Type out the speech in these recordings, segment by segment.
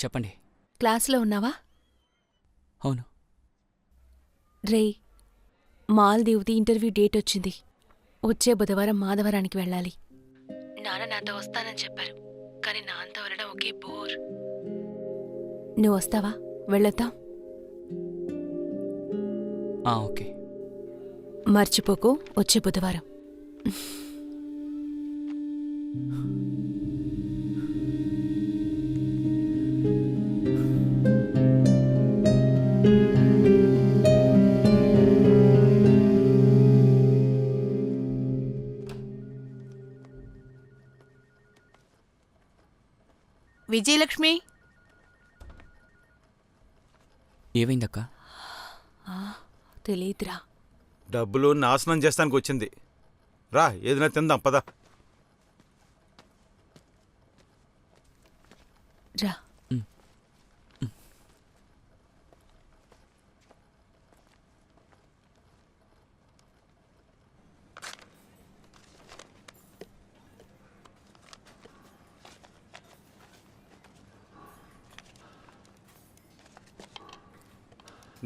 చెప్పండి. క్లాస్లో ఉన్నావా? అవును. రే, మాల్దీవ్ది ఇంటర్వ్యూ డేట్ వచ్చింది. వచ్చే బుధవారం మాధవరానికి వెళ్ళాలి. నాన్న నాతో వస్తానని చెప్పారు, కానీ నాన్నతో వెళ్ళడం ఒకే బోర్. నువ్వు వస్తావా? వెళ్ళొద్దాం. ఓకే. మర్చిపోకు, వచ్చే బుధవారం. విజయలక్ష్మి, ఏమైందక్క? తెలీదురా. డబ్బులు నాశనం చేస్తానికి వచ్చింది. రా, ఏదైనా తిందాం పద. రా.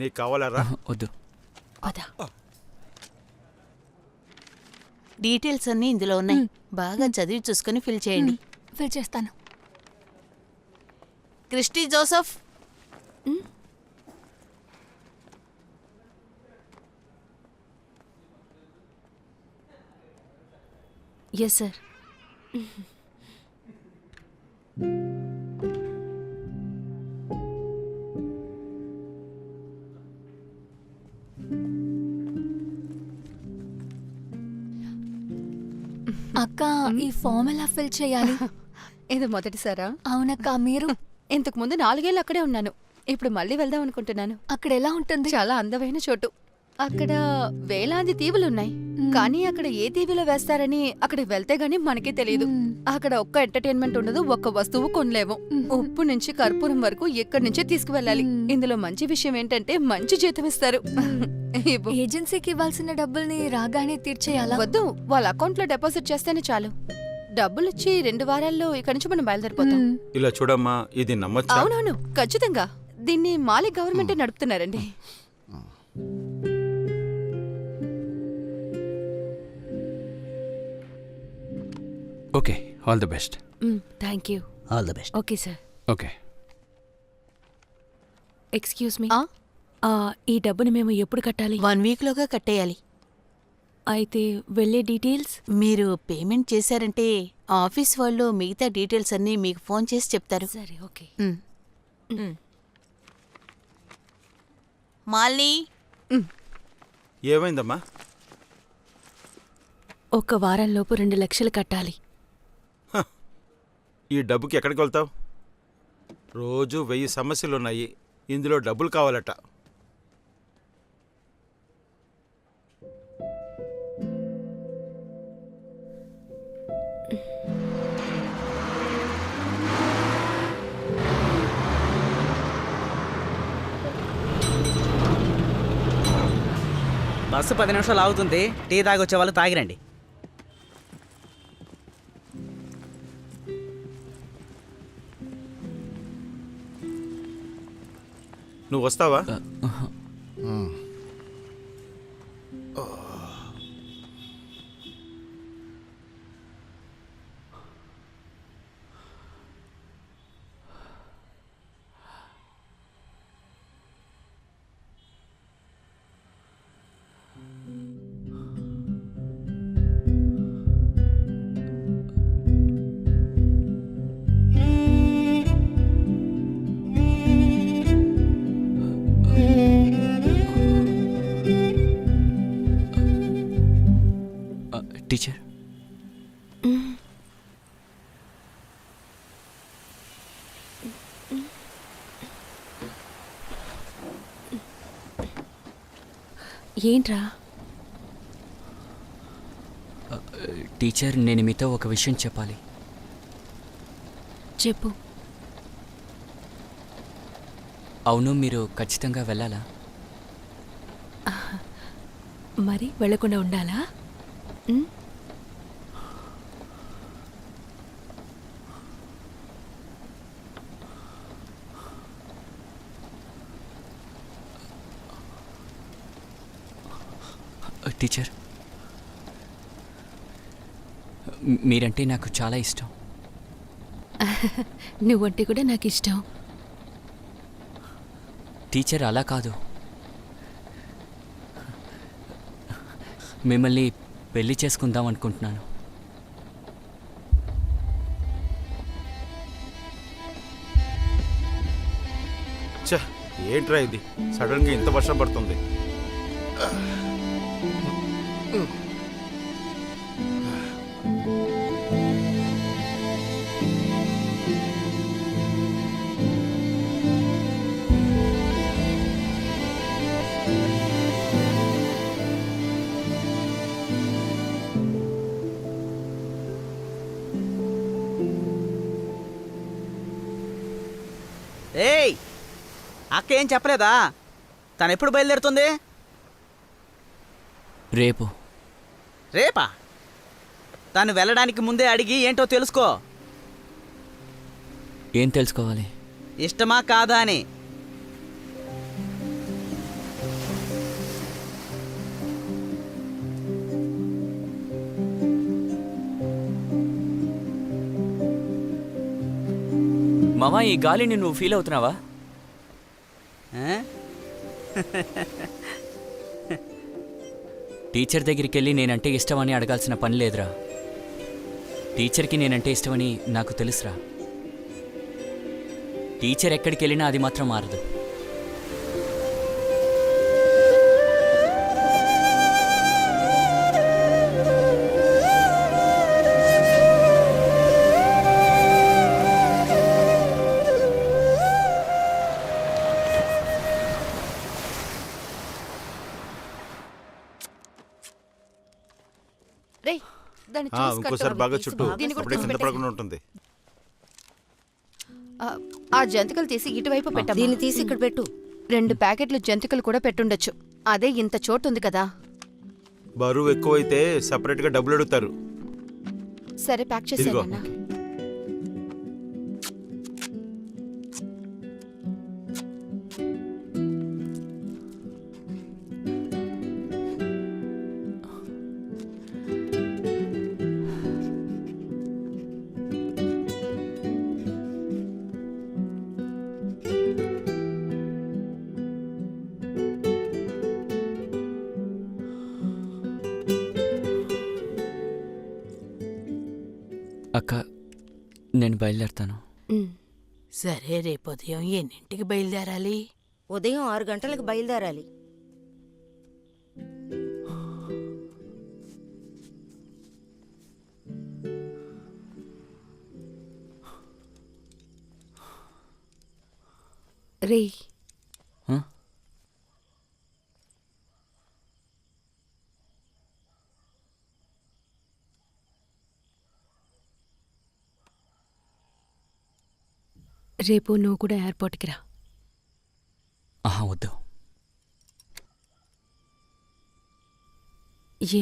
నీకు కావాలరా? వద్దు. పద. డీటెయిల్స్ అన్నీ ఇందులో ఉన్నాయి. బాగా చదివి చూసుకుని ఫిల్ చేయండి. ఫిల్ చేస్తాను. Christy Joseph, yes sir. అక్క, ఈ ఫామ్ ఎలా ఫిల్ చేయాలి? ఇది మొదటిసారా? అవునక్క. మీరు? ఇంతకు ముందు 4 ఏళ్ళు అక్కడే ఉన్నాను. ఇప్పుడు మళ్ళీ వెళ్దాం అనుకుంటున్నాను. అక్కడ ఎలా ఉంటుంది? చాలా అందమైన చోటు. అక్కడ వేలాది దీవులున్నాయి. కానీ అక్కడ ఏ దీవిలో వేస్తారని అక్కడికి వెళ్తే గానీ మనకే తెలియదు. అక్కడ ఒక్క ఎంటర్టైన్మెంట్ ఉండదు, ఒక్క వస్తువు కొనలేము. ఉప్పు నుంచి కర్పూరం వరకు ఎక్కడి నుంచే తీసుకువెళ్ళాలి. ఇందులో మంచి విషయం ఏంటంటే మంచి జీతం ఇస్తారు. ఏజెన్సీకి ఇవ్వాల్సిన డబ్బుల్ని రాగానే తీర్చేయాలా? వద్దు, వాళ్ళ అకౌంట్ లో డిపాజిట్ చేస్తేనే చాలు. డబ్బులిచ్చి 2 వారాల్లో ఇక్కడి నుంచి మనం బయలుదేరిపోతాం. ఇలా చూడమ్మా, ఇది నమ్మచ్చా? అవునవును, ఖచ్చితంగా. దీన్ని మాలి గవర్నమెంటే నడుపుతున్నారండి. Okay, all the best. Thank you. All the best. Okay sir. Okay. Excuse me, ఈ డబ్బుని మేము ఎప్పుడు కట్టాలి? 1 వీక్లోగా కట్టేయాలి. అయితే వెళ్ళే డీటెయిల్స్? మీరు పేమెంట్ చేశారంటే ఆఫీస్ వాళ్ళు మిగతా డీటెయిల్స్ అన్నీ మీకు ఫోన్ చేసి చెప్తారు. సరే, ఓకే. మాలిని, ఏమైందమ్మా? ఒక వారంలోపు 2 లక్షలు కట్టాలి. ఈ డబ్బుకి ఎక్కడికి వెళ్తావు? రోజు 1000 సమస్యలున్నాయి, ఇందులో డబ్బులు కావాలట. బస్సు 10 నిమిషాలు ఆగుతుంది. టీ తాగొచ్చే వాళ్ళు తాగిరండి. నువ్వు వస్తావా? టీచర్, ఏంట్రా? టీచర్, నేను మీతో ఒక విషయం చెప్పాలి. చెప్పు. అవును, మీరు ఖచ్చితంగా వెళ్ళాలా? మరి వెళ్ళకుండా ఉండాలా? టీచర్, మీరంటే నాకు చాలా ఇష్టం. నువ్వంటే కూడా నాకు ఇష్టం. టీచర్, అలా కాదు. మిమ్మల్ని పెళ్లి చేసుకుందాం అనుకుంటున్నాను. ఛ, ఏంట్రా ఇది? సడన్గా ఇంత వర్షం పడుతుంది. ఏయ్, అక్క ఏం చెప్పలేదా? తను ఎప్పుడు బయలుదేరుతుంది? రేపు. రేపా? తను వెళ్ళడానికి ముందే అడిగి ఏంటో తెలుసుకో. ఏం తెలుసుకోవాలి? ఇష్టమా కాదా అని. మామా, ఈ గాలిని నువ్వు ఫీల్ అవుతున్నావా? ఆ? టీచర్ దగ్గరికి వెళ్ళి నేనంటే ఇష్టమని అడగాల్సిన పని లేదురా. టీచర్కి నేనంటే ఇష్టమని నాకు తెలుసురా. టీచర్ ఎక్కడికి వెళ్ళినా అది మాత్రం మారదు. రేయ్, దాన్ని ఆ, చూసి ఇంకోసారి కట్టు. బాగా చుట్టూ, దీన్ని కూడా అప్పుడే తీసి కింద పెట్టేయ్. పడకుండా ఉంటుంది. ఆ జంతికలు తీసి ఇటువైపు పెట్టమ్మా. దీన్ని తీసి ఇక్కడ పెట్టు. 2 ప్యాకెట్లు జంతికలు కూడా పెట్టుండొచ్చు. అదే ఇంత చోటు ఉంది కదా. బరువు ఎక్కువైతే సపరేట్గా డబ్బులు అడుగుతారు. సరే, ప్యాక్ ఇదిగో. చేసేయన్నా. అక్క, నేను బయలుదేరుతాను. సరే, రేపు ఉదయం ఎన్నింటికి బయలుదేరాలి? ఉదయం 6 గంటలకు బయలుదేరాలి. రే, ఆ? రేపు నువ్వు కూడా ఎయిర్పోర్ట్కి రా. ఆహా, వద్దు.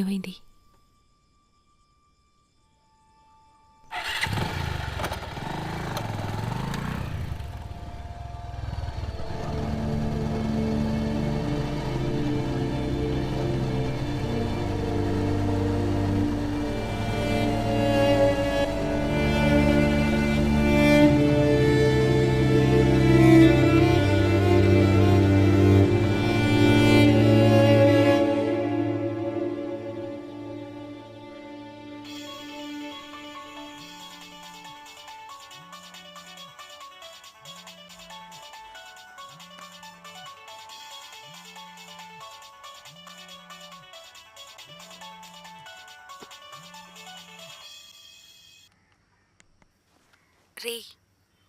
ఏమైంది? రే,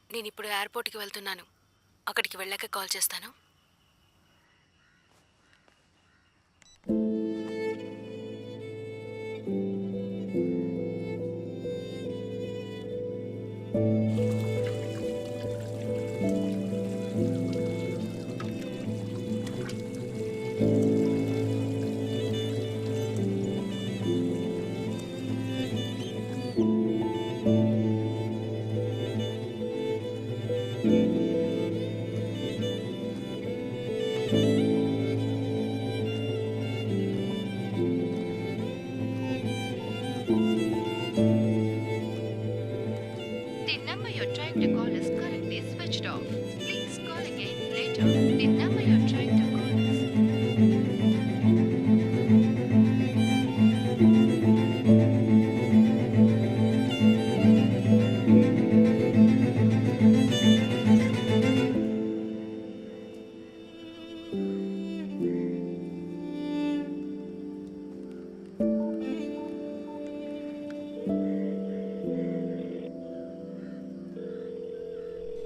నేను ఇప్పుడు ఎయిర్పోర్ట్కి వెళ్తున్నాను. అక్కడికి వెళ్ళాక కాల్ చేస్తాను.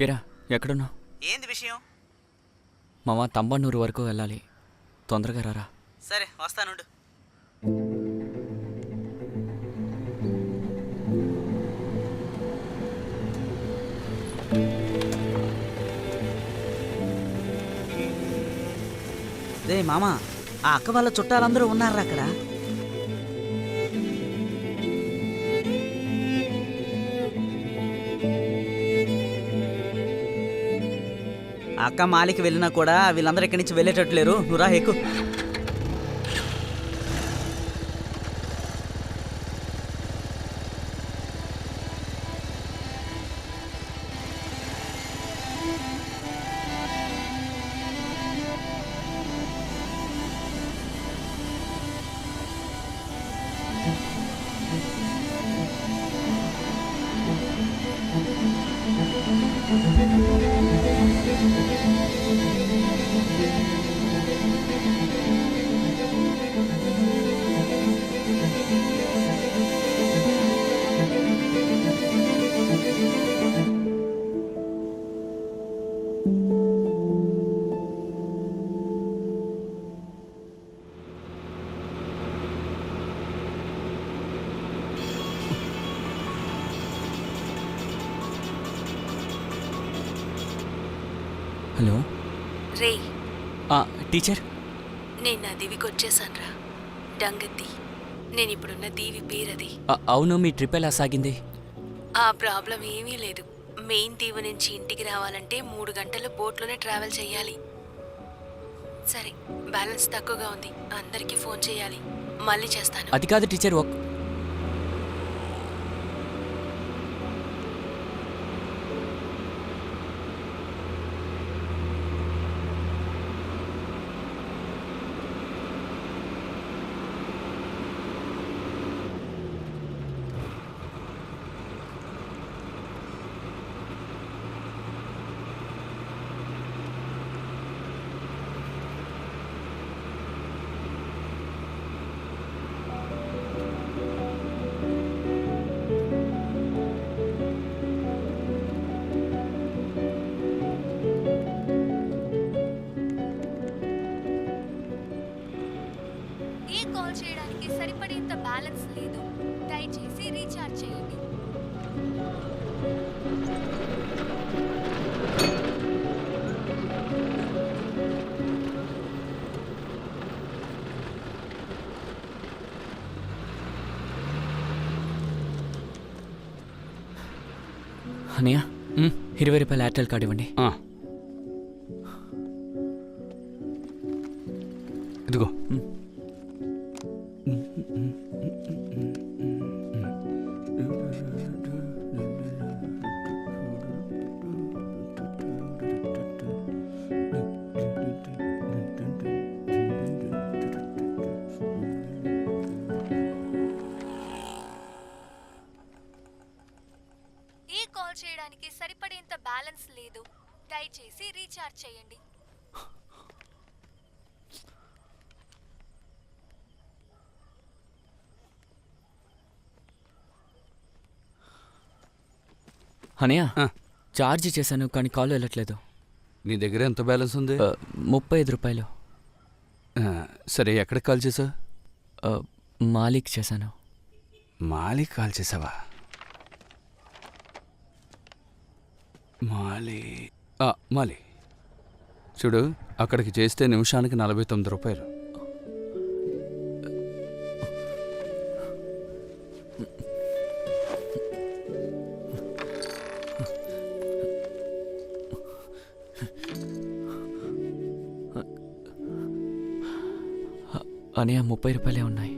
ఏరా ఎక్కడున్నావు? ఏంది విషయం? మామ తంబన్నూరు వరకు వెళ్ళాలి, తొందరగా రారా. సరే వస్తానుండు. రే మామ, ఆ అక్క వాళ్ళ చుట్టాలందరూ ఉన్నారా అక్కడ? అక్క మాలికి వెళ్ళినా కూడా వీళ్ళందరూ ఇక్కడి నుంచి వెళ్ళేటట్లేరు. నువ్వు రా, ఎక్కు. హలో. రే, టీచర్. నేను నా దీవికి వచ్చేసానురా. డంగతి. నేను ఇప్పుడున్న దీవి పేరది. అవును, మీ ట్రిప్ ఎలా సాగింది? ఆ ప్రాబ్లం ఏమీ లేదు. మెయిన్ దీవి నుంచి ఇంటికి రావాలంటే 3 గంటలు బోట్లోనే ట్రావెల్ చేయాలి. సరే, బ్యాలెన్స్ తక్కువగా ఉంది, అందరికీ ఫోన్ చేయాలి. మళ్ళీ చేస్తాను. అది కాదు టీచర్. ఈ కాల్ చేయడానికి సరిపడేంత బ్యాలెన్స్ లేదు, దయచేసి రీఛార్జ్ చేయండి. అన్నయ్య, 20 రూపాయల ఎయిర్టెల్ కార్డు ఇవ్వండి. ఇదిగో. ఈ కాల్ చేయడానికి సరిపడేంత బ్యాలెన్స్ లేదు, దయచేసి రీఛార్జ్ చేయండి. అన్నయ్య, ఛార్జ్ చేశాను కానీ కాల్ వెళ్ళట్లేదు. నీ దగ్గర ఎంత బ్యాలెన్స్ ఉంది? 35 రూపాయలు. సరే, ఎక్కడికి కాల్ చేసావు? మాలిక్ చేశాను. మాలిక్ కాల్ చేసావా? మాలి చూడు, అక్కడికి చేస్తే నిమిషానికి 49 రూపాయలు. అన్నయ్య, 30 రూపాయలే ఉన్నాయి.